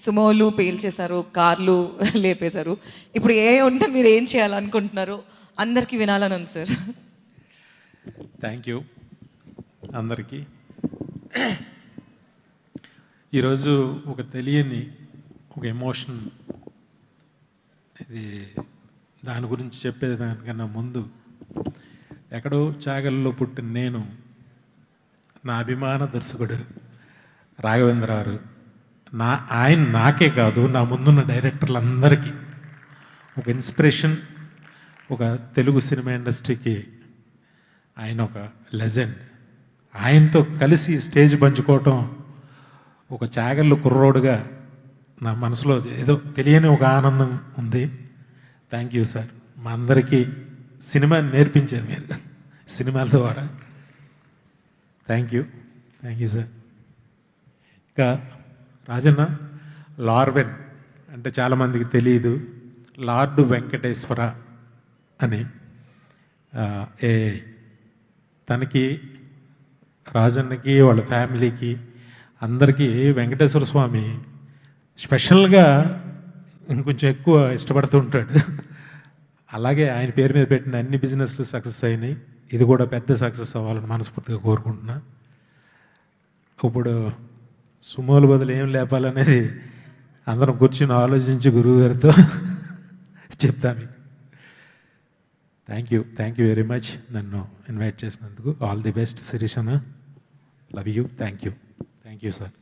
సుమోలు పేల్చేశారు, కార్లు లేపేశారు. ఇప్పుడు ఏ ఉంటే మీరు ఏం చేయాలనుకుంటున్నారు అందరికీ వినాలని ఉంది సార్. థ్యాంక్ యూ అందరికీ. ఈరోజు ఒక తెలియని ఒక ఎమోషన్, ఇది దాని గురించి చెప్పేదానికన్నా ముందు, ఎక్కడో చాగల్లో పుట్టిన నేను, నా అభిమాన దర్శకుడు రాఘవేంద్రరావు, ఆయన నాకే కాదు, నా ముందున్న డైరెక్టర్లందరికీ ఒక ఇన్స్పిరేషన్. ఒక తెలుగు సినిమా ఇండస్ట్రీకి ఆయన ఒక లెజెండ్. ఆయనతో కలిసి స్టేజ్ పంచుకోవటం ఒక చాగళ్ళు కుర్రోడుగా నా మనసులో ఏదో తెలియని ఒక ఆనందం ఉంది. Thank you sir. మా అందరికీ సినిమా నేర్పించారు మీరు సినిమాల ద్వారా. Thank you sir. ఇంకా రాజన్న, లార్వెన్ అంటే చాలామందికి తెలియదు, లార్డు వెంకటేశ్వర అని. తనకి, రాజన్నకి, వాళ్ళ ఫ్యామిలీకి అందరికీ వెంకటేశ్వర స్వామి స్పెషల్గా ఇంకొంచెం ఎక్కువ ఇష్టపడుతూ ఉంటాడు. అలాగే ఆయన పేరు మీద పెట్టిన అన్ని బిజినెస్లు సక్సెస్ అయినాయి. ఇది కూడా పెద్ద సక్సెస్ అవ్వాలని మనస్ఫూర్తిగా కోరుకుంటున్నా. ఇప్పుడు సుమోలు బదులు ఏం లేపాలనేది అందరం కూర్చుని ఆలోచించి గురువు గారితో చెప్తాను. థ్యాంక్ యూ వెరీ మచ్ నన్ను ఇన్వైట్ చేసినందుకు. ఆల్ ది బెస్ట్ శిరీష్ అన్న. Love you. Thank you sir.